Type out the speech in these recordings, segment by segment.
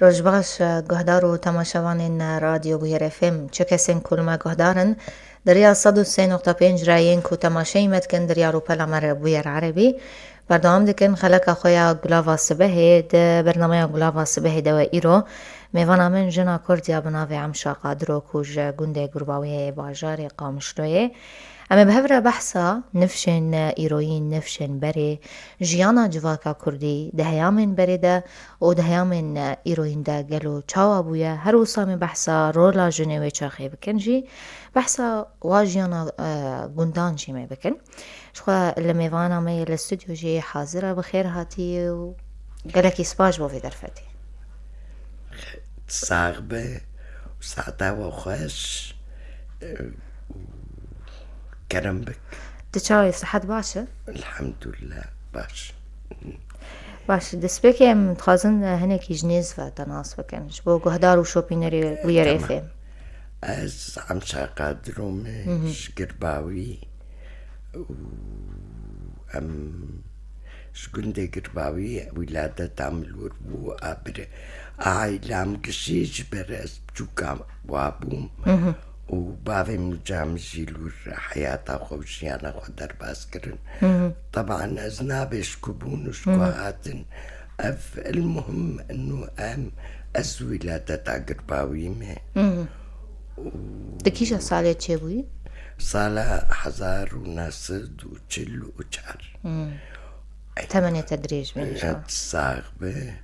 روژباش گهدارو تماشاوان رادیو بویر افم چه کسین کلمه گهدارن دریا 103.5 رایین کو تماشای متکن دریا رو پلمر بویر عربی بردام دکن خلق خویا گلاوا سبه ده برنامه گلاوا سبه دو ایرو میوانا من جنا کردیا بناوی عمشا قادرو کوج گنده گرباوی باجار قامشلوی اما بهفر بحثا نفشن ایروین نفشن بری جیانا جواکا کردی دهیامن بری ده و دهیامن ایروین ده گلو چاوا بویا هر وصام بحثا رولا جنوی چاخی بکن جی بحثا واجیانا گندان جی می بکن شخوا لمیوانا می الاستودیو جی حاضره بخیر هاتی و گلکی سپاش بو في درفتي صاغبة وساعتها وخش كرم بك تشاوي صحت باشا الحمد لله باش باش دسبكي متخازن هناك جنيز فتناس بكن شبو قهدار وشوبينري وير اف ام از عمشا قادرو مش قرباوي ام شكون قرباوي ولادة تعمل وربو أبر عائلام كشيش برس بجوكا وابوم وبابي مجامجي لور حياتا خوشيانا خدر باسكرن طبعا أزنابش كبون وشكوهاتن أف المهم أنه أم أز ولادة قرباوي مي دكيشا صالة تشيبوي صالة حزار وناسد وشل وشعر 8 تدريج من شاء الصاغبة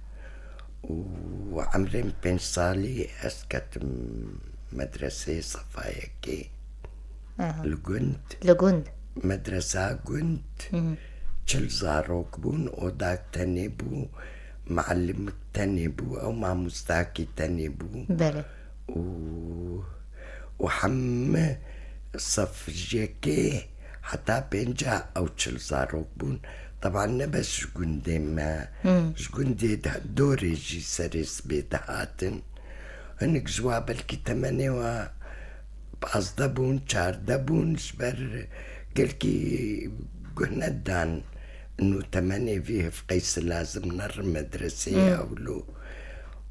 وعمرين بن صالي أسكت مدرسة صفايكي لقند مدرسة قند شل زاروك بون وداك تنبو معلم تنبو أو مع مستاكي تنبو بله وحم صف جيكي حتى بينجا أو شل زاروك بون طبعا نبس شكوندي ما شكوندي دوري جي سريس بيتهاتن هنك جواب الكتماني و باز دبون شار دبون شبر قلكي قلنا دان انو تماني فيه في قيس لازم نر مدرسية اولو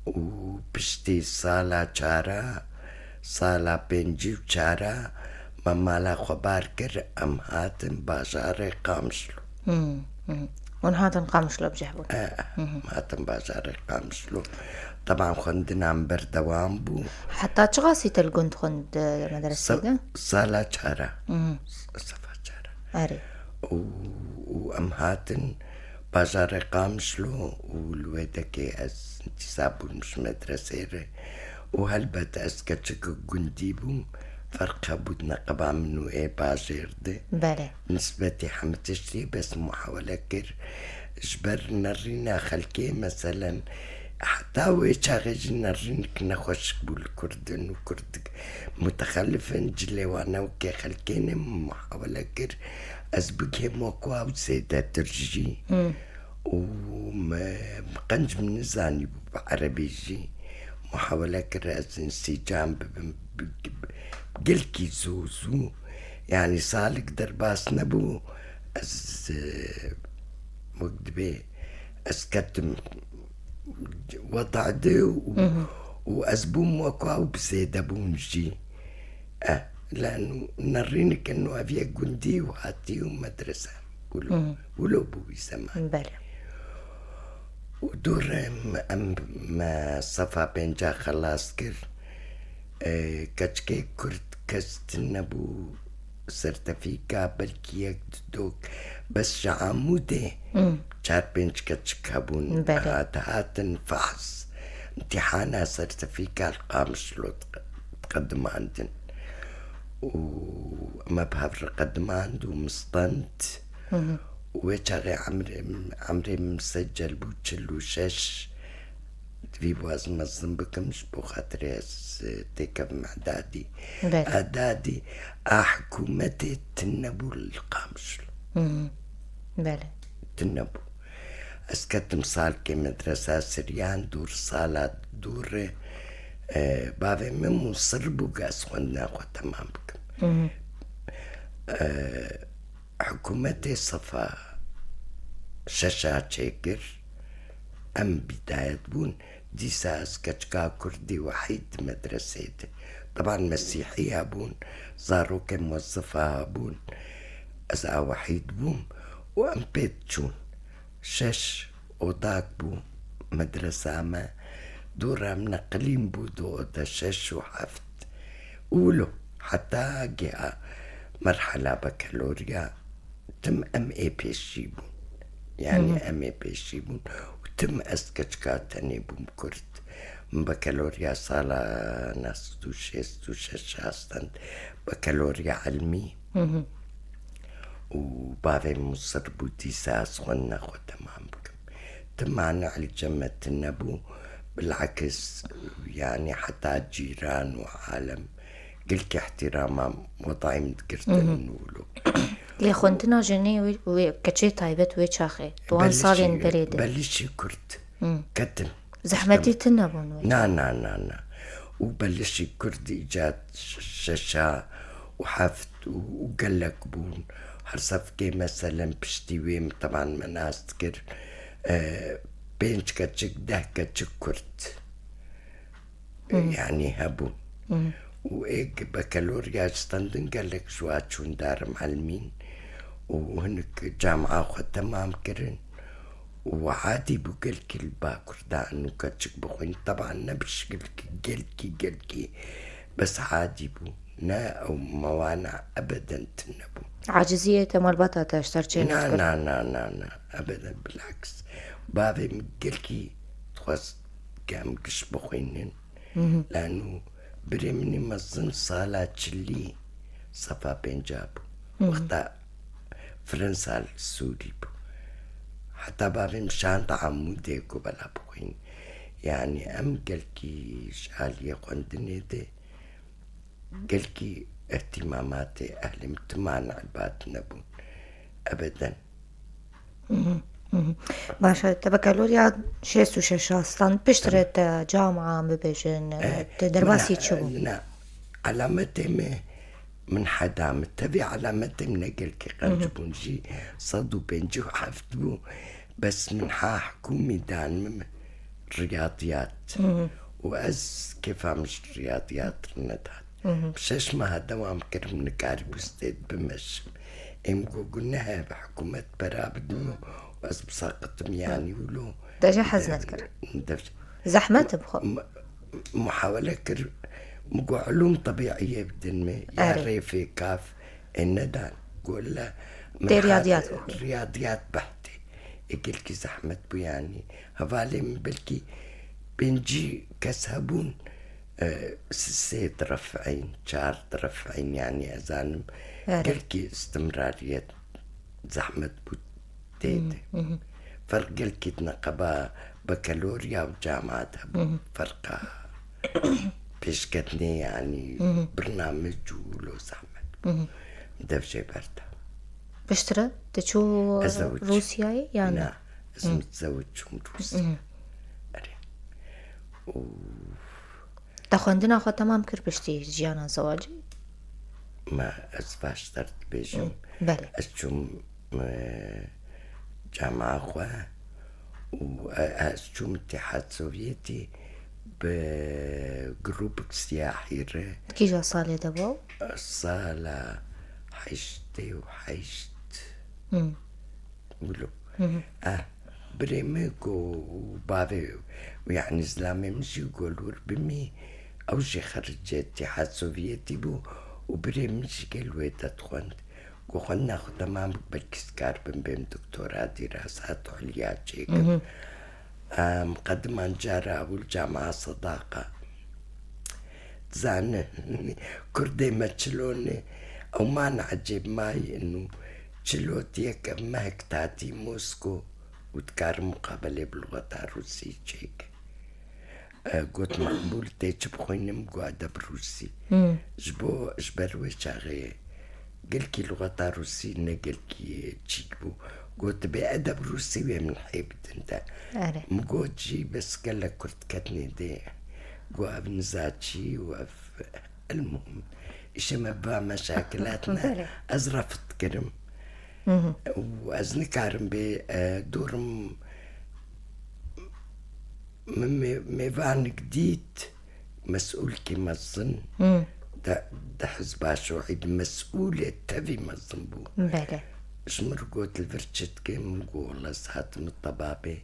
وبشتي صالة شارة صالة بنجي وشارة ممالا خبار كر ام هاتن بازاري قامشلو ونهاتن قامشلو بجحبون هاتن بازاري قامشلو طبعا خندنا عم بردوام بو حتى تشغاسي تلقند خند مدرسة ده صالة شارة صفا شارة أري وام هاتن بازاري قامشلو والويدكي از انتسابون مش مدرسة وهلبت اسكتشك قنديبو فرقها بدنا قبع منو ايه باجير دي بله نسبتي حمتشتي بس محاولة كر جبر نرينا خلكي مثلا حتى ويشاغج نرين كنا خوش بول كردن وكرد متخلفن جلي وانا وكي خلكين محاولة كر ازبقه موكوا وسيدة ترجي وما قنج من الزاني بعربي جي محاولة كر از انسجام قلكي زوزو يعني صالك درباس نبو از مقدبي اسكتم وضع دو وازبوم وكواو بسيدة بونجي لانه نرينك انه افيا قندي وهاتي ومدرسة ولو بوي زمان بله ودور ما صفا بنجا خلاص كر كتشكي كرت كستنبو سرتفيكا بلكي دوك بس شعامودي شار بنش كتشكابون هاتن فحص امتحانا سرتفيكا القامش لو تقدم عندن وما بهفر قدم عنده مستنت ويشاغي عمري مسجل بوتشلو شاش في بواز مزن بكمش بو خاطري تيكب معدادي أدادي حكومتي تنبو القامش بله تنبو اسكت مصال كي مدرسة سريان دور صالة دور بابي ممو صربو قاس خوانا خوا تمام بكم حكومتي صفا شاشات شاكر أم بداية بون دي ساس كتشكا كردي وحيد مدرسة طبعا مسيحية بون زارو كموظفة بون أزا وحيد بوم وأم بيت جون شش أوداك بو مدرسة ما دورة منقلين بو دو دا شش وحفت أولو حتى جاء مرحلة بكالوريا تم أم إي بيشيبون يعني أم إي بيشيبون وتم أسكتشكا تاني بوم كرد بكالوريا صالة ناس دو شش هاستن بكالوريا علمي وبعدين مصر بودي ساس غنى تمام بكم تمعنا على جمة النبو بالعكس يعني حتى جيران وعالم قلك احترام وضعي متقرت نقوله لي خونتنا جني وكتشي طيبت ويتشاخي طوان صالين بريدة بلشي كرد كتم زحمتي تنبون نا وبلشي كرد إيجاد شاشة وحفت وقلك بون هرصفكي مثلا بشتيويم طبعا مناس تكر بينش كتشك ده كتشك كرت يعني هبون وإيك بكالوريا ستاندن قالك شوات شون دار معلمين وهنك جامعة خد تمام كرن وعادي بقلك الباكر دا انو كتشك بخوين طبعا نبش قلكي بس عادي بو نا او موانع ابدا تنبو عاجزية مربطة تشترشين نا ابدا بالعكس بابي مقلكي تخص كام كش بخوينين لانه بريمني مزن صالة تشلي صفا بنجابو وقتا فرنسا السوري بو حتى بابي مشان طعمو ديكو بلا بخوين يعني ام قلكي شالية قندني دي قلكي اهتماماتي اهلي متمان عبات نبون ابدا باشا تبكالوريا شيستو شاشاستان بشترت جامعة ببيجن تدرباسي تشبو علامتي من حدا متبع علامتي من قلكي قنجبون جي صدو بنجو حفتبو بس من حكومي دان رياضيات وأز كيف مش رياضيات رندات بشاش ما دوام كرم نكاري بستيد بمش امكو قلناها بحكومة برابدنو وأز بساقتم يعني ولو دجا حزنت كر زحمت بخو محاولة كر مقو علوم طبيعية بدن ما يا ريفي كاف الندان قول لا رياضيات بحتي يقلكي زحمت بو يعني هفالي من بلكي بنجي كسهبون سيد رفعين شار رفعين يعني أزانم قلكي استمرارية زحمت بو تيتي فرق قلكي تنقبا بكالوريا وجامعات فرقها بيشكتني يعني برنامج ولو زحمت دفجي بردا بشترى تشو روسياي يعني لا اسم تزوج من روسيا تخوندنا خو تمام كر بشتي جيانا زواجي ما أسفاش ترت بيجم بله أسجم جامعة خوا وأسجم اتحاد سوفيتي بجروب سياحي كي جا صالة دبو؟ صالة حيشتي وحيشت ولو بريميكو وبابي ويعني زلامي مشي يقولوا بمي أو شي خرج اتحاد سوفيتي بو وبريمشي قالوا تدخل وخلنا ناخد تمام بالكسكار بين دكتوراه دراسات عليا جيكم مقدمة نجارة والجامعة صداقة زان كردي ما تشلوني أو ما نعجب معي إنه تشلوتيك مهك تاتي موسكو وتكار مقابلة باللغة الروسية جيك قلت مقبول تيجي بخويني مقعدة بروسي جبر وشاغي قلكي لغة روسي نقلكي تشيكبو قلت بأدب روسي من حيبت انت مقود جي بس قالك كرت كتني دي قواب نزاتشي وقف المهم إيش ما بقى مشاكلاتنا أزرفت كرم وأزنكارم بدورم ميفان جديد مسؤول كما الظن ده حزب شوعي مسؤول تبي مظنبو بله شمر قوت الفرشت كم قول ساعت مطبابي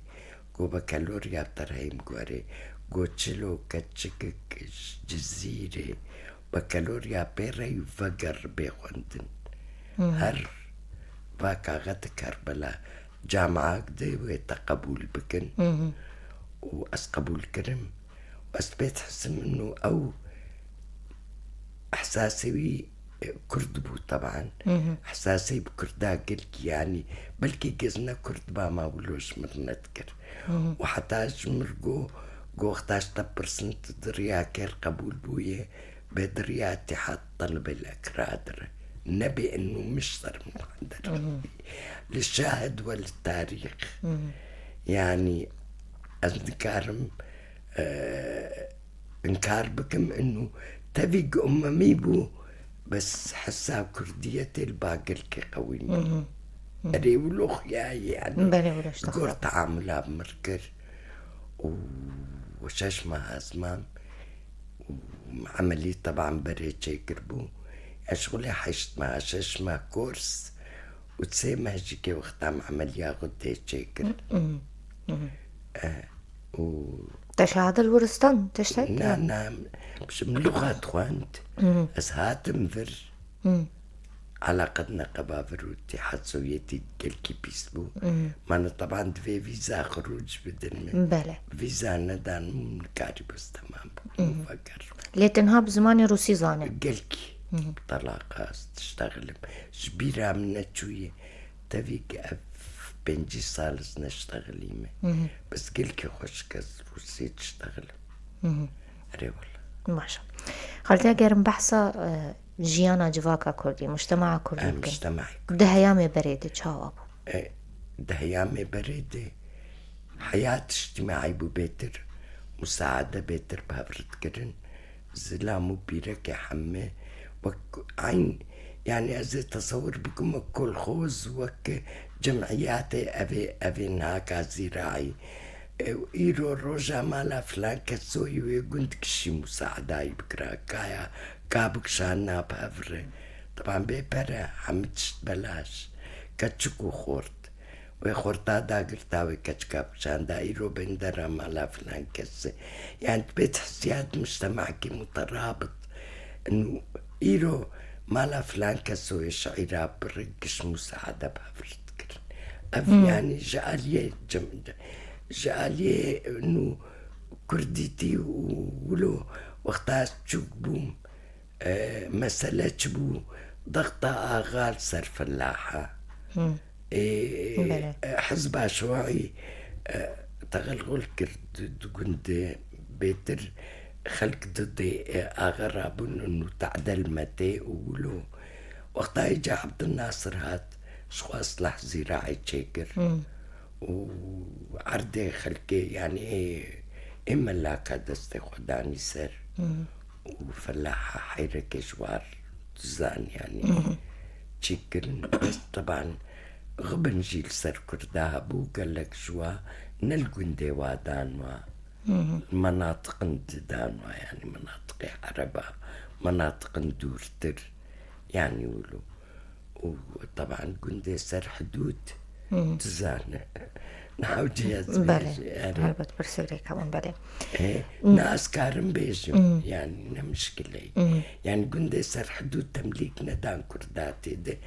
قو بكالوريا ترهيم قوري قو تشلو كتشكك جزيري بكالوريا بيري فقر بيخوندن هر باكا غد كربلا جامعة قدي ويتقبول بكن وأسقبول كرم وأثبت حسن إنه أو إحساسي كردبو طبعا إحساسي بكردا قلك يعني بلكي قزنا كردبا ما ولوش مرنتكر وحتى مرقو قو 15% دريا كير قبول بويه بدريا اتحاد طلب الأكرادر نبي إنه مش صار محضر للشاهد والتاريخ يعني أذكارم انكار بكم انه تفيق اممي بو بس حسا كرديتي الباقي الكي قويني اري ولوخ يعني قور تعاملها بمركر وشاش ما ازمام وعملي طبعا بريد شاكر بو اشغلي حشت مع شاش ما كورس وتسيما هجيكي وقتها عمليا غدي شاكر تشهد الورستان تشتك؟ نعم مش من لغات خوانت أسهاتم فر علاقتنا قبافر والاتحاد السوفيتي كالكي بيسبو ما طبعا دفي فيزا خروج بدن بله فيزا ندان من كاربس تمام مفكر ليتنهاب زماني روسي زاني قالكي طلاقة تشتغل شبيرة من شوية تفيق بنجي صالز نشتغل يمه بس قلكي خوش كز روسي تشتغل أري والله ما شاء الله خلتها قرم بحثة جيانا جواكا كردي مجتمع كردي مجتمعي دهيامي بريدة جوابه دهيامي بريدة حياة اجتماعي بو بيتر مساعدة بيتر بهفرت كرن زلامو بيرك حمي عين يعني أزي تصور بكم كل خوز وك جمعياتي أبي هاكا زراعي إيرو روجا مالا فلان كسوي ويقول كشي مساعدة بكرا كايا كابك شانا بافر طبعا بيبرا حمتش بلاش كتشكو خورت وخورتا داقر تاوي كتشكاب شان دا إيرو بندرا مالا فلان كسي يعني بيت حسيات مجتمعك مترابط إنه إيرو مالا فلان كسوي شعيرا برقش مساعدة بافرت كرن يعني جالية انه كرديتي ولو وقتها تشوك بوم مسألة بو ضغطة آغال سر فلاحة حزب شوعي تغلغل كرد قند بيتر خلق ضد أغرابون انه تعدل متى ولو وقتها جا عبد الناصر هات شو أصلح زراعي تشيكر وعردي خلقي يعني إما لاكا دستي خداني سر وفلاحة حيرة كشوار تزان يعني تشيكرن بس طبعا غبن جيل سر كردها بو قالك شوا نلقن ديوا دانوا مناطق دانوا يعني مناطق عربة مناطق دورتر يعني ولو وطبعا قندي سر حدود تزان نحوجي بله هلبت برسلي كمان بله ناس كارم بيجم يعني نمشكلة يعني قندي سر حدود تمليكنا دان كرداتي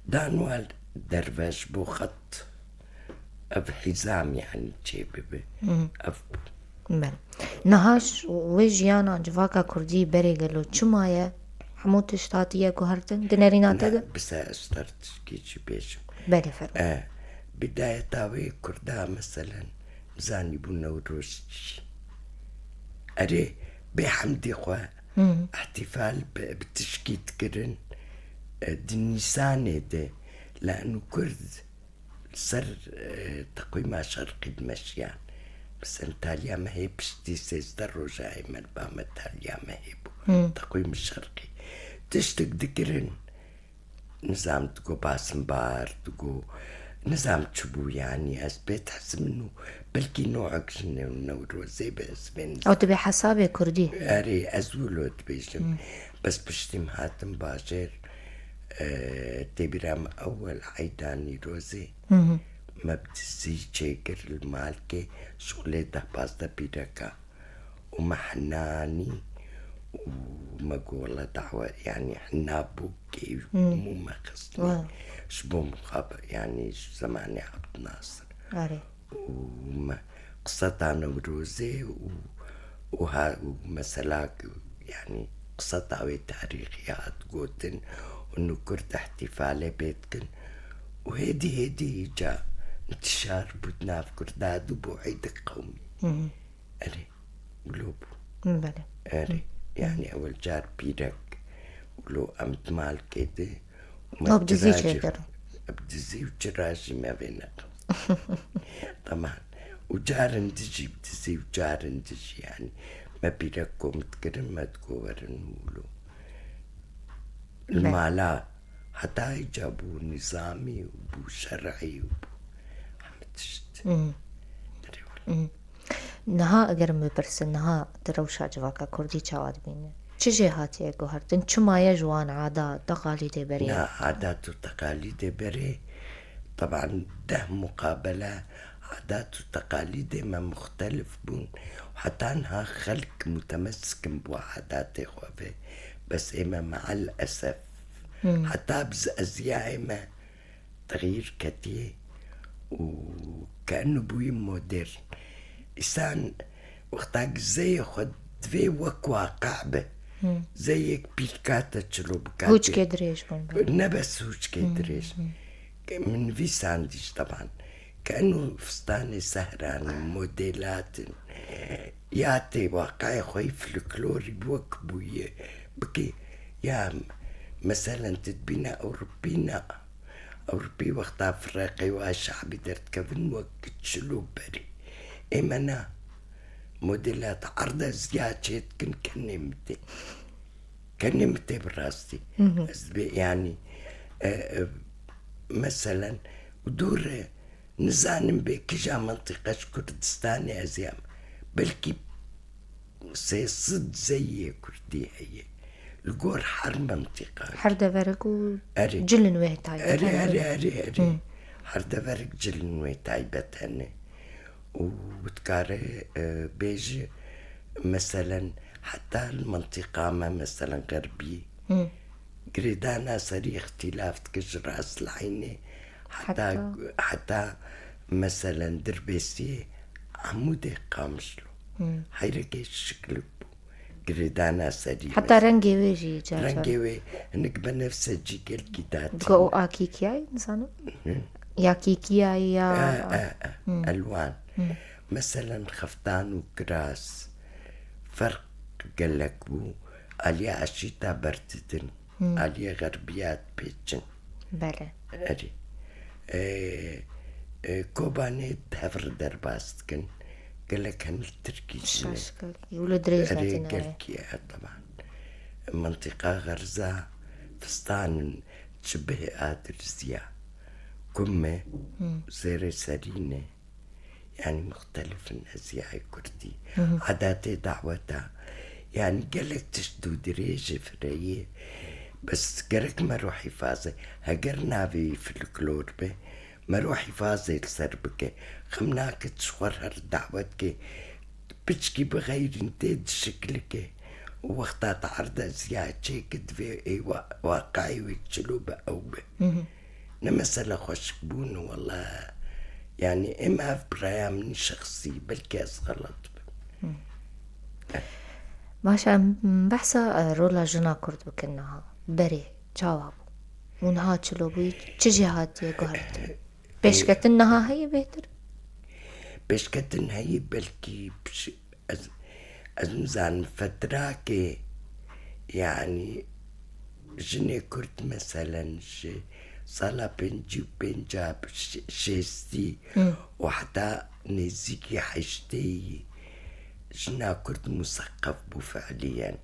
دانوال دروش بو خط أب حزام يعني تشيبي بله نهاش ويجيانا جواكا كردي بري قالوا چمايا حمود تشتاتية كهرتن دنريناتا ده بس اشترت كيتش بيجم بله فرق بداية تاوي كردها مثلا زاني بونا وروشتش أري بحمدي خوا احتفال بتشكيت كرن دنيساني ده لأنه كرد صار تقويم شرقي دمشيان بس انتاليا ما هي بشتي سيزدر رجاي مربا متاليا ما هي تقويم الشرقي تشتك دكرن نظام تقو باسمبار تقو نظام تشبو يعني أثبت حسب إنه بلكي نوعك شنو نورو زي بس بين أو تبي حسابي كردي أري أزولو تبيجم بس بشتم هاتم باشر تبرام أول عيداني روزي ما بتزي شكر المالكي شغلي ده باستا بيدكا ومحناني وما قولة دعوة يعني حنا بوكي مو ما خصني شبو مخابر يعني زماني عبد ناصر أري وما قصة أنا وروزي ومسلاك يعني قصة أوي تاريخيات قوتن وإنه كرت احتفالي بيتكن وهدي جاء انتشار بدنا في كرداد وبوعيد القومي أري قلوبه بلى أري يعني أول جار بيرك ولو أمت مال كده أو بدزي شكر بدزي وجراجي ما بينك طبعا وجار تجي بدزي وجار تجي يعني ما بيركو متكرم ما تكورن ولو المالا حتى يجابوا نظامي وبو شرعي وبو حمتشت نها اگر مبرس نها دروشا جواكا كردي چاواد بينه چه جهاتي گوهرتن چما يجوان عادات تقاليد نا بري عادات وتقاليد بري طبعا ده مقابلة عادات وتقاليد ما مختلف بون وحتى انها خلق متمسك بوعادات خوفي بس اما مع الاسف حتى بز ازياء ما تغيير كتير وكأنه بوي مودرن إنسان وقتاك زي خد في وك واقع به زيك بيكاتا تشلو بكاتي هوش كدريش بون نبس هوش كدريش من في سانديش طبعا كأنه فستاني سهراني موديلات ياتي واقعي خوي فلكلوري بوك بوي بكي يا مثلا تدبينا أوروبي وقتها فريقي وشعبي درت كفن وقت شلو بري إمنا موديلات عرضة زيادة كنمتي براستي يعني مثلا ودور نزانم بكجا منطقة كردستاني أزيام بلكي سيصد زي كردي هي الجور حر منطقة حر دفرق و جلن ويه تايبة أري حر دفرق جلن ويه تايبة هني وتكاري بيجي مثلا حتى المنطقة ما مثلا غربي قريدانا سري اختلاف تكجر راس العيني حتى مثلا دربيسي عمودي قامشلو حيركي شكل قريدانا سري حتى رنجي ويجي رنجي انك بنفسه جي الكتاب تقو اكيكياي نسانو يا كيكياي يا الوان مثلا خفتان وكراس فرق قالك بو اليا الشتا برتدن اليا غربيات بيتشن بله اري كوباني هفر درباستكن قالك هن التركي شاشكال يقولوا دريج اري قالك طبعا منطقة غرزة فستان تشبه ادرزيا كمة زيري سرينة يعني مختلف الأزياء كردي عاداتي دعوتها يعني قالك تشدو دريجة فرية بس قالك ما روح حفاظي هقرنا في الكلور به ما روح حفاظي لسربك خمناك تشورها دعوتك بتشكي بغير انتاد شكلك ووقتها تعرض أزياء تشيكد في واقعي ويتشلو بأوبة نمثل خوشكبون والله يعني إما في برايا من شخصي بالكاس غلط باشا بحثا رولا جنا كرد بكنها بري جواب ونها تشلو بي تشجي هاتي قهرت بيشكتنها هي بيتر بيشكتن هي بلكي أزمزان فتراكي يعني جني كرد مثلا صلا بنجي بنجاب شيستي وحتى نزيكي حشتي جنا كرد مثقف بو فعليا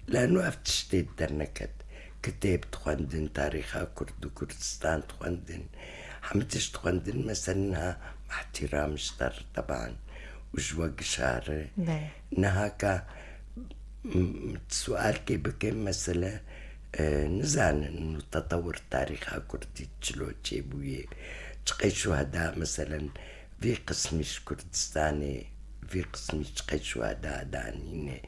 لأنه أفتشتي درنكت كتاب تخوندن تاريخها كرد وكردستان تخوندن حمتش تخندن مثلا مع احترام شتر طبعا وجوق شارع بله نهاكا سؤال كي بكم مثلا نزان انه تطور تاريخها كردي تشلو تشيبوي تقي شهداء مثلا في قسمش كردستاني في قسمش تقي شهداء دانيني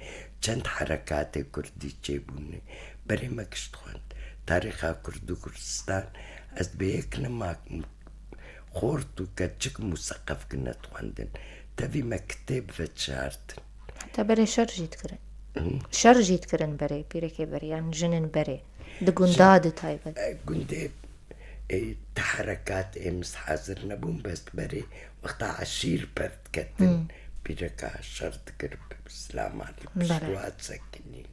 چند حركات كردي تشيبوني بري ما كشتخوان تاريخها كردو كردستان از بيك نماك خورتو كتشك مثقف كنا تخواندن تبي مكتب فتشارتن حتى بري شر جيت كرن بري بيركي بري يعني جنن بري دقون داد تايبت كنت تحركات امس حاضر نبون بس بري وقت عشير برد كتن بيركا شرط قرب بسلام عليكم بسلوات سكنين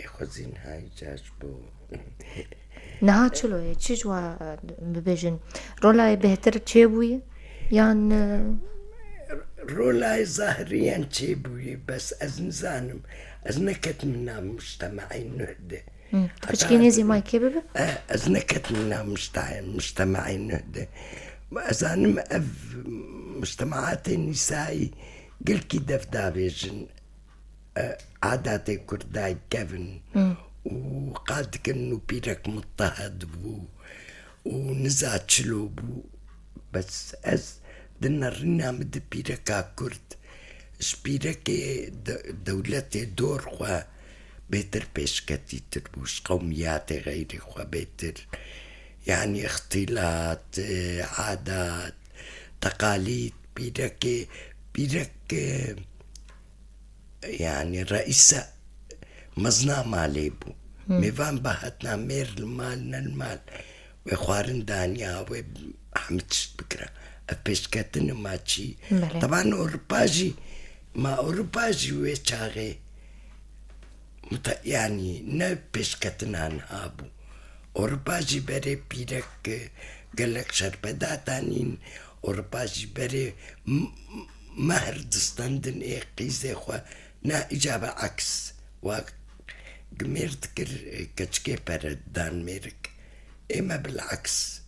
خوزين هاي جاجبو نها چلو چی جوا ببیجن رولای بهتر چه بوی یان رولاي ظاهريا تشيبوي بس از نزانم از نكت منا مجتمعي نهدى تفشكي نيزي ماي كي ببه از نكت منا مجتمعي نهدى ازانم اف مجتمعات النسائي قل كي دفدابيجن عاداتي كرداي كيفن وقاد كنو بيرك مضطهد ونزات شلوبو بس از دنا رنا مد بيركا كرد شبيركي دولتي دور خوا بيتر بيشكتي تربوش قومياتي غيري خوا بيتر يعني اختلاط عادات تقاليد بيرك يعني رئيسة مزنا ماليبو ميفان بهتنا مير المال وخوارن دانيا وحمتش بكرة أبشكتن ماتشي طبعا أوروباجي ما أوروباجي ويشاغي يعني نبشكتن هنهابو أوروباجي بري بيرك قالك شربداتانين أوروباجي بري مهر دستاندن إيه قيزي خوا نا إجابة عكس قميرت كتشكي برد دان ميرك إما بالعكس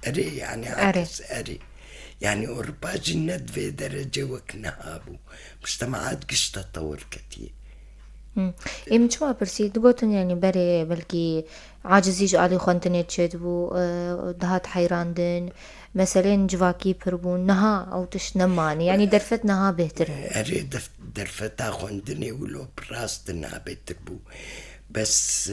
أري يعني عكس أري يعني أوروباجي ند في درجة وكنهابو مجتمعات قش تطور كتير إيم شو برسي دقوتن يعني بري بلكي عاجزيج علي خونتني تشدبو دهات حيراندن مثلا جواكي بربون نها أو تش نمان يعني درفت نها بهتر أري درفتا خوندني ولو براستنا بهتربو بس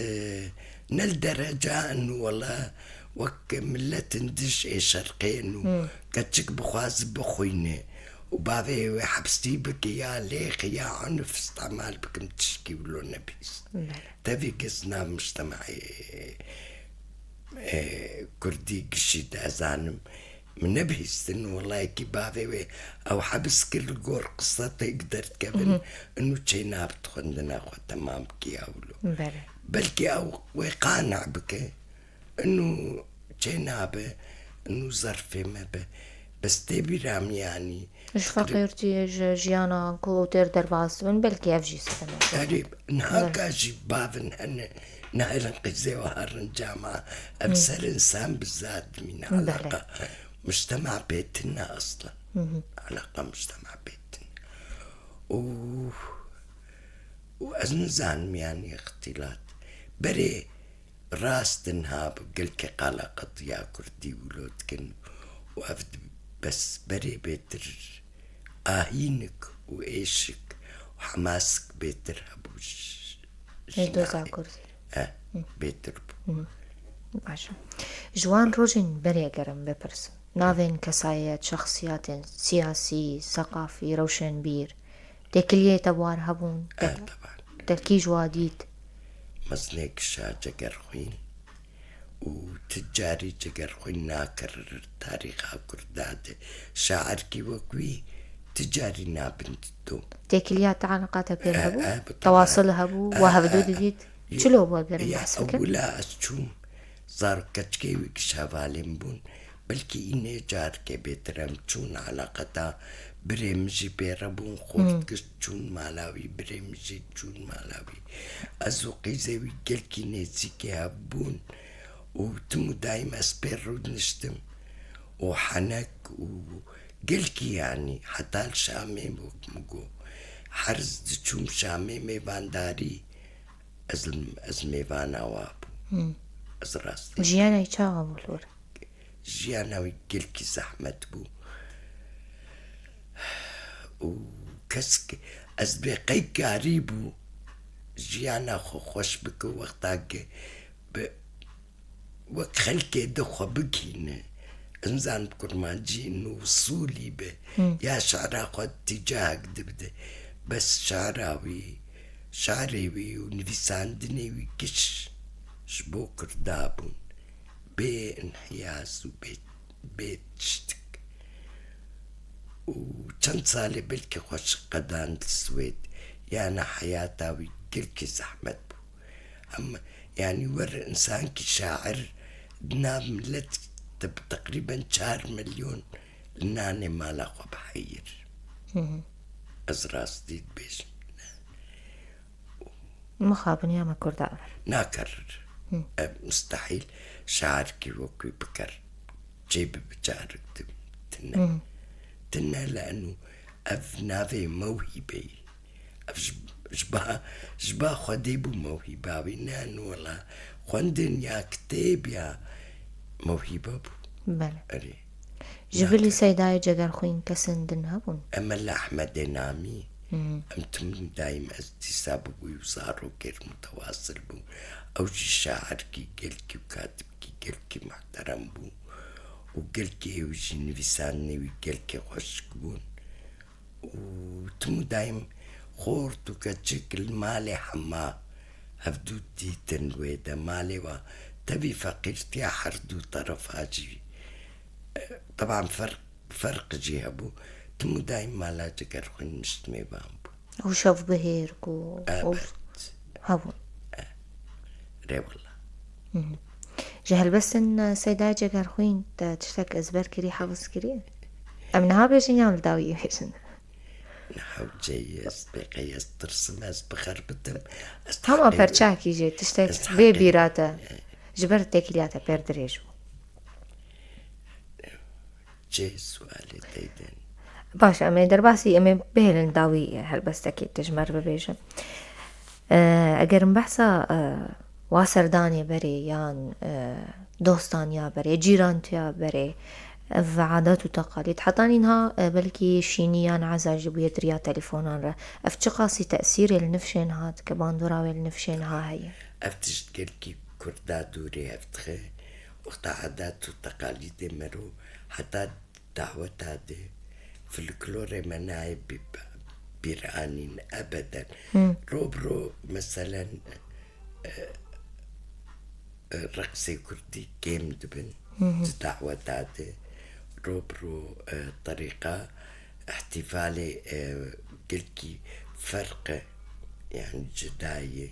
نل درجة إنه والله وك ملت ندش شرقين كتشك بخواز بخوينه وبعدين حبستي بك يا ليخ يا عنف استعمال بكم تشكي ولو نبيس تبي قصنا مجتمعي كردي قشيد أزانم من نبيس إنه والله كي بعدين أو حبس كل جور قصة تقدر كمان إنه تشينا بتخندنا خو تمام كي أولو بلكي أو وقانع بك إنه تشينا إنه ظرفي ما به بس تبي رام يعني إيش فقيرتي جيانا كوتر درباس من بلكي أفجي سنة قريب نهاك أجيب بابن أن نهل انقذي وهرن جامعة أبصر إنسان بالذات من علاقة مجتمع بيتنا أصلا علاقة مجتمع بيتنا وأزنزان يعني اختلاط بري راس تنهاب قلك قلقت يا كردي ولودكن وأفد بس بري بيتر آهينك وإيشك وحماسك بيتر هبوش دوزا كردي بيتر عشان جوان روجن بري قرم ببرس ناظن كسايات شخصيات سياسي ثقافي روشن بير تكلية تبوار هبون طبعا تلكي جواديت مصنيك شاجة قرخوين وتجاري جقرخوين ناكر تاريخها كردات شاعر كي وكوي تجاري نابنتو تكليات علاقاتها بيرهبو تواصلها بو وهبدو ديت شلو بو قرم بحسبك أولا أسجوم صار كتشكي وكشافالين بون بلكي إني جار كي بيترمتشون علاقتا بريمجي بيربون خورت كشتشون مالاوي بريمجي تشون مالاوي أزوقي زوي قلكي نيزي كي هبون وتمو دايما سبيرود نشتم وحنك وقلكي يعني حتى الشامي مقو حرز تشوم شامي ميبان داري از ميبان وابو از راستي جيانا يتشاغا بولور جيانا وقلكي زحمت بو وكسك از بقي قريبو جيانا خوش بك وقتاك وخلكي دخو بكينه انزان بكرمانجي انه وصولي به يا شعرا قد تجاهك دبده بس شعراوي ونفسان دنيوي كش شبوكر دابون بي انحياس وبيت شتك وكان صالي بلكي خوش قدان السويد يعني حياتاوي كلكي زحمت بو اما يعني ور انسان كي شاعر دنام لت تقريبا 4 مليون لناني مالا خو بحير ازراس ديد بيش مخابن يا ما كرد ناكرر مستحيل شاعر كي وكي بكر جيب بجارك تنا لانه اف نافي موهبي اف جبا خديبو موهبة وينان ولا خندن يا كتاب يا موهبة بو بله أري جبلي سيداي جگر خوين كسن دنهبون أما الأحمد نامي أمتم دايم استسابو ويوصارو غير متواصل بو أو شاعر كي قلكي وكاتب كي قلكي محترم بو وقلكي وجي نفساني وقلكي خوشكبون وتمو دايم خورتو كتشكل مالي حما هفدو ديتن ويدا مالي تبي فقيرتي يا حردو طرف هاجي طبعا فرق جيهبو تمو دايم مالا جقر خوين مشتمي بامبو وشوف بهيركو هبون ري والله جهل بس ان سيداي جگر خوين تشتك ازبر كري حافظ كري امنها بيشن يعمل داوي بيشن نحو جيس بقيس ترسم از بخربتم هما برچاكي جي تشتك بيبي راتا جبرت تاكلياتا بردريجو جي سؤالي ديدن باشا امي درباسي امي بهلن داوي هل بس تاكيد تجمر ببيجن اگر بحثا واسردان بري يان دوستان يا بري جيران يا بري في عادات وتقاليد حتى إنها بلكي شينيان عزاج بو يدريا تليفونان را افتقاسي تأثير النفشين هات كباندوراوي النفشين ها هي افتش تقلكي كردا دوري افتخي وقت عادات وتقاليد مرو حتى دعوة هادي في الكلوري مناي بيرانين ابدا روبرو مثلا رقصي كردي كيم دبن دعوة هادي روبرو طريقة احتفالي قلكي فرق يعني جداية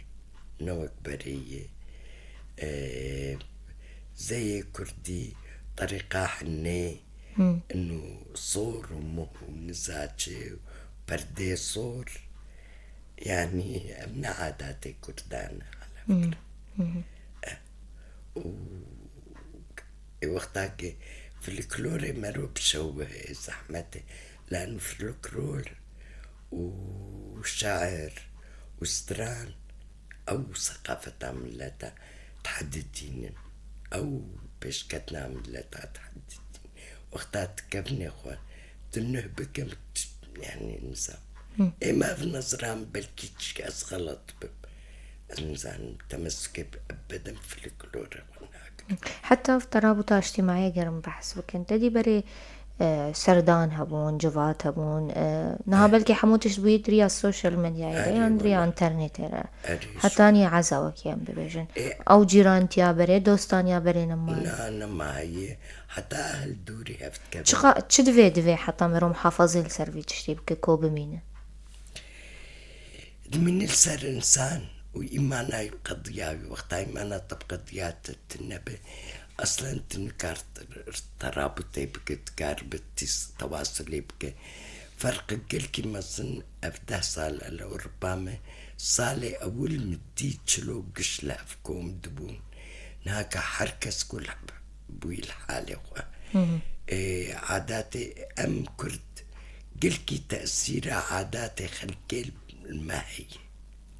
نوع كبرية زي كردي طريقة حني انه صور ومه ونزاتشي وبردي صور يعني من عاداتي كردان على فكرة وقتاك في الكلور مرو بشوه زحمتي لأنه في الكلور وشاعر وستران أو ثقافة ملتا تحددين أو بشكتنا ملتا تحددين وقتها تكفني أخوة تنه بكم يعني نظام إما في نظران بلكيتش كاس غلط نظام تمسك أبدا في الكلور حتى في ترابطة اجتماعية قرم بحث وكنت دي بري سردان هبون جوات هبون نها بلكي حموتش بويد ريا السوشيال ميديا يعني ريا انترنت حتى اني عزاوك يام ببيجن او جيران تيا بري دوستان يا بري نما هي حتى اهل دوري هفت كبير تشدفي دفي حتى مروم حافظي السرفي تشتي بك كوب مينة من السر انسان وإيمانا يقضياوي وقتا إيمانا تبقى ضيات النبي أصلا تنكار ترابطي بك تكاربتي تواصلي بك فرق قلكي مثلا أفده صالة لو ربما صالة أول مدي تشلو قشلة أفكوم دبون نهاك حركس كل بوي الحالة عاداتي أم كرد قلكي تأثير عاداتي خلقي الماهي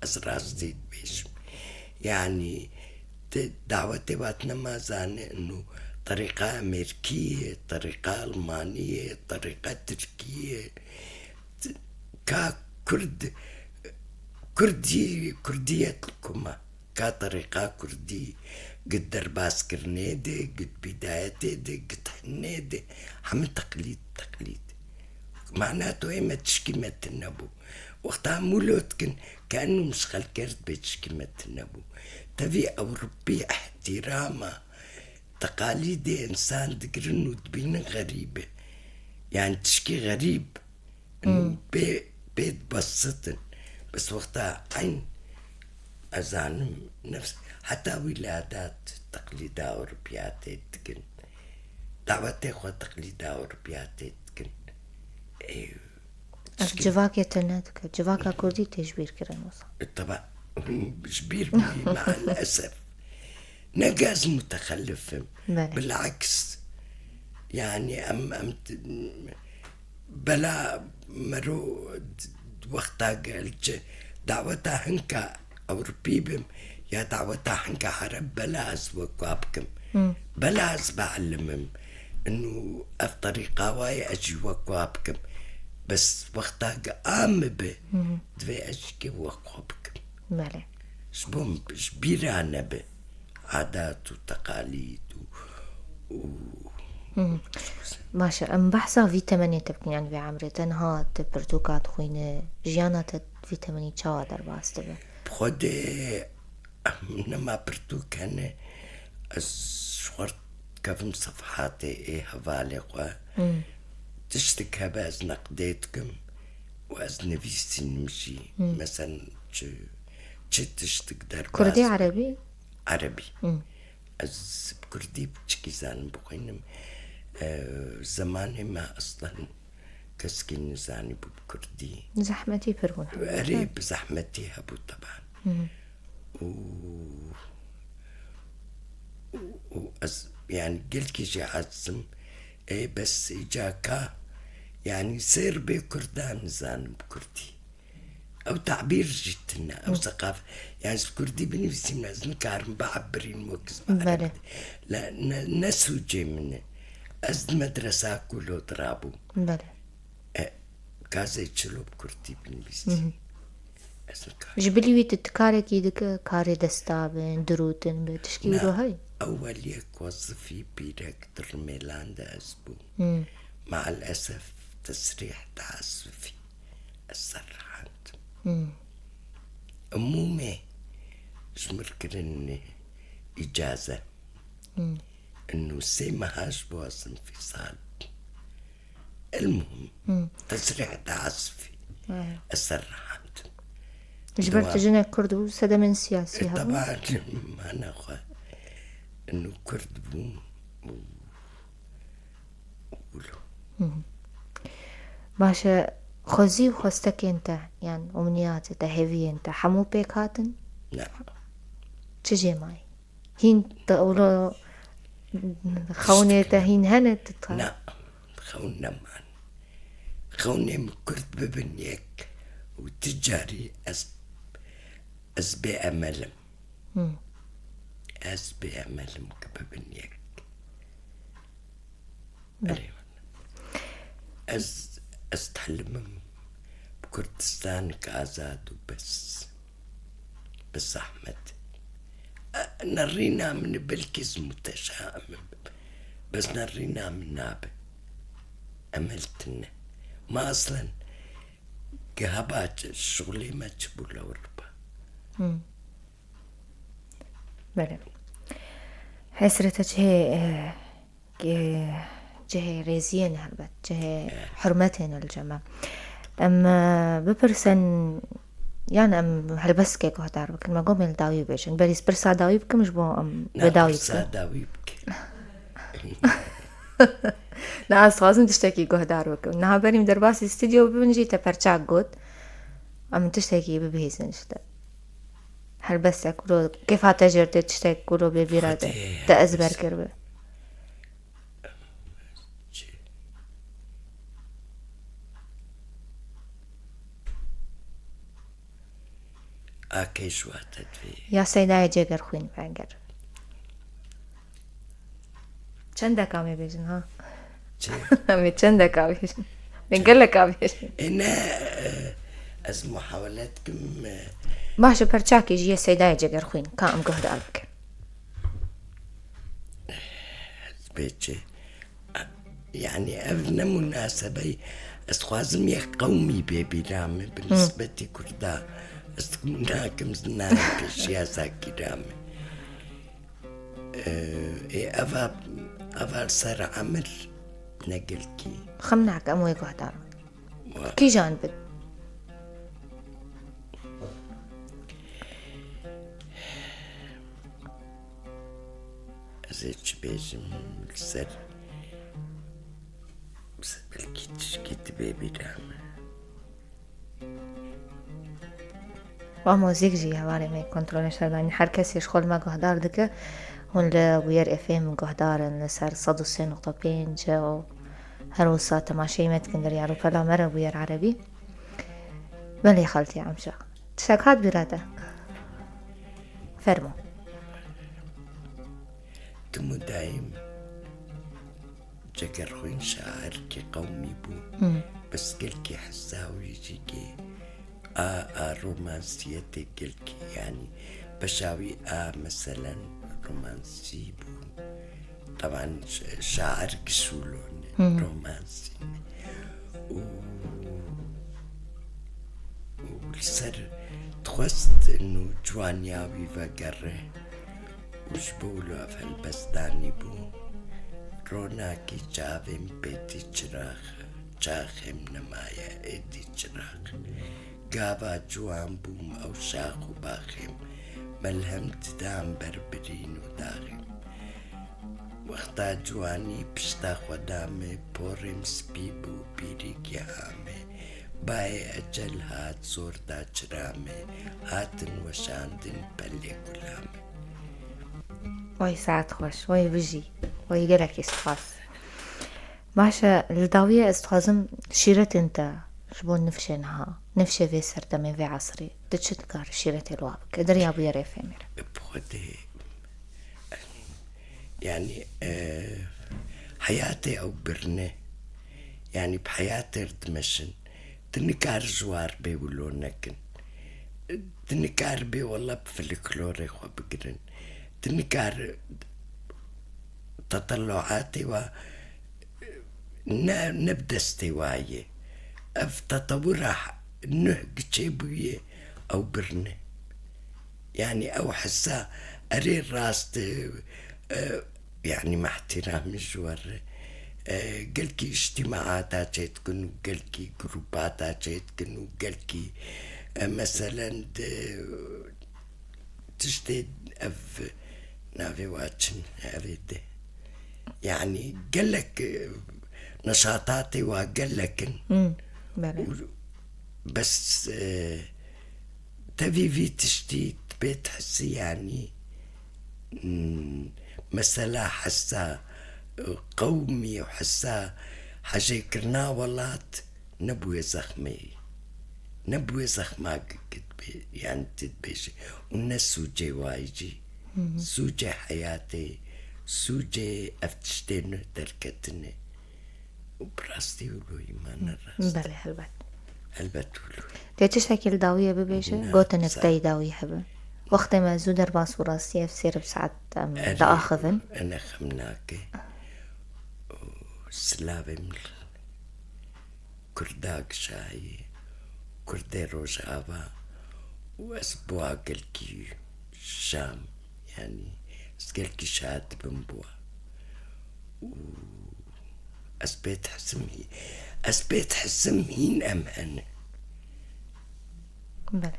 أزراستي بيش يعني دعوتي باتنا ما زان إنه طريقة أمريكية طريقة ألمانية طريقة تركية كا كرد كردية الكما كطريقة كردية قد درباس كرنيدي قد بدايتي دي قد حنيدي هم تقليد معناته ما تشكيمة النبو وقتها مولوتكن كأنه مش خلكرت بتشكيمة النبو تبي أوروبي احترامه تقاليد إنسان تقرن تبين غريبة يعني تشكي غريب إنه بيت بسطن بس وقتها عين أزانم نفس حتى ولادات تقليدها أوروبيات تكن دعوتي خو تقليدها أوروبيات تكن جواك يتناتك جواك كردي تجبير كرن وصا طبعا جبير مع الأسف نجاز متخلف بالعكس يعني بلا مرو وقتها قالت دعوتها هنكا أوروبي بم يا دعوتها هنكا عرب بلا أزوكوابكم بلا أزبعلمم إنه الطريقة واي أجي وكوابكم بس وقتها قام به دفي أجي وكوابكم بله سبوم شبيرانا به عادات وتقاليد باشا ام بحثا فيتاميني تبكين يعني بعمري تنها تبرتوكات خوينة جيانا فيتاميني تشاوا در باس تبه بخودي نما برتوك هني شورت كفم صفحاتي ايه هفالي قوا تشتك هباز نقديتكم واز نفيسي نمشي مثلا تشتك در باس كردي عربي؟ عربي از بكردي بتشكي زان بقينم زماني ما اصلا كسكين زاني بكردي زحمتي فرهون قريب زحمتي هبو طبعا يعني قلت جي عزم ايه بس اجاكا يعني سير بكردان زان بكردي او تعبير جتنا او ثقافة يعني بكردي بنفسي نازن كارم بعبرين موكس بعربي لا نسو جي منه از مدرسة كله درابو بله كازي تشلو بكردي بنفسي جبلي ويت تكارك يدك كاري دستابن دروتن بتشكيلو هاي أول يك وظفي بيركتر ميلان دا أسبو مع الأسف تسريح تعسفي السرحان أمومي شمركرني إجازة إنه سيمهاش بواس انفصال المهم تسريح تعسفي السرحان جبرت جنة كردو سدا من سياسي هذا طبعا ما ناخذ انه كرد بوم باشا خوزي وخوستك انت يعني امنيات تهيفي انت حمو بيك هاتن لا تجي معي هين تقولوا خوني تهين هنت لا خونا معن خوني مكرد ببنيك وتجاري أسبي أملم أسبي أملم كببنيك أستحلم بكردستان كازاد وبس بس أحمد نرينا من بالكز متشائم بس نرينا من نابه أملتنا ما أصلا كهبات الشغلي ما تجيبوا له وربا بله حسرة جهة ريزين هربت جهة حرمتين الجماعة أما ببرسن يعني أم هلبس كيكو هتعرف كل ما قوم الداوي بيجن بريس برسا داوي بك مش بو أم بداوي بك برسا داوي بك ناس لازم تشتكي قه داروك إنها بريم درباس استديو بنجي تفرشاق قد أم تشتكي ببهيزن شتا هل بس أقولوا كيف هتجر تشتكي قولوا ببيرادة تأزبر كربه آكيش واتد في يا سيداي جيجر خوين بانجر چندك عم يبيجن ها عم چندك عم يبيجن بنقلك عم يبيجن أنا از محاولاتكم باش برچاكي جي سيداي جيجر خوين كام قهد ألبك بيتشي يعني أبنى مناسبة أستخوازم يا قومي بيبي رامي بالنسبة كردا استكمناكم زنان بشياسة كرامي أفا سر عمل نقلكي خمناك أموي قهد ألبك كي جانبت أزيتش بيجم السر بس بلكي تشكيت بيبي رامي وامو زيجي هواري مي كنترول شرداني هر کسی شخول ما گهدار دکه هون لویر افهم گهدارن لسر 103.5 و هر وسا تماشي متكن در يارو فلا مرة وير عربي بلي خالتي عمشا تشاكات براده فرمو تمو دايم جكر خوين شاعر كي قومي بو بس قلكي حساوي يجيكي رومانسيتي قلكي يعني بشاوي مثلا رومانسي بو طبعا شاعر كسولون رومانسي والسر تخست انه جوانياوي فقره وش بولو افل بستاني بو روناكي جاوين بيتي چراخ چاخم نمايا ايدي چراخ قابا جوان بوم او شاخ وباخم ملهمت دام بربرين وداغم وقتا جواني بشتا خدامي بورم سبيبو بيريك يهامي باي اجل هات زور دا چرامي هاتن وشاندن بلي غلامي وای ساعت خوش وای بجي وای گلك استخاص باشا الداوية استخازم شيرت انت شبون نفشنها نفشة في سردمي في عصري تشتكار شيرت الوابك قدر يا ابو يريف امير بخدي يعني حياتي او برنه يعني بحياتي ردمشن تنكار جوار بي ولونكن تنكار بي والله بفلكلوري خو بقرن تنكار تطلعاتي و نبدا استوايه اف تطورها نهج تشيبويه او برنه يعني او حسا ارير راست يعني مع احترام الجوار قلكي اجتماعات تكون وقلكي جروبات تكون وقلكي مثلا تجديد اف نافي واتشن اريد يعني قالك نشاطاتي وقالك بس تبي في تشتيت بيت حسي يعني مسألة حسا قومي وحسا حاجة كرنا ولات نبوي زخمة يعني تتبيشي والناس سوجي وايجي سوجي حياتي سوجي افتشتينو تركتني وبراستي ولوي ما نراست بله هلبت ولوي تشتكي الداوية ببيشة قوت نكتاي داوية هبه وقت ما زودر باس وراسية في سير بساعات لآخذن أنا خمناكي وسلابي من كرداك شاي كردي روجابا وأسبوع قلكي شام يعني سقلكي شاد بنبوع أسبيت حسمهين أمهن بله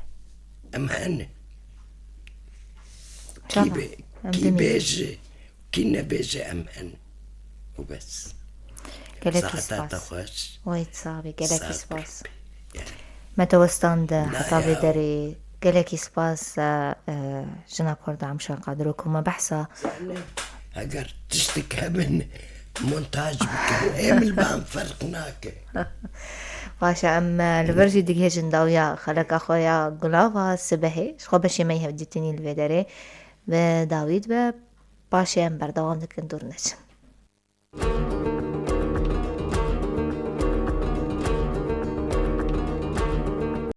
أمهن كي بيجي كنا بيجي أمهن وبس قالك سباس وايد صعبة قالك سباس ما توستان ده حتى بدري قالك سباس جنا كورد عم قادروكم ما بحثا أقر تشتكى من مونتاج بكم ايمل بان فرقناك باشا ام البرجي دقيه جنداويا خلق اخويا قلابا سبهي شخو بشي ميها بديتني الفيدري بداويد باشا ام بردوام دكن دورنش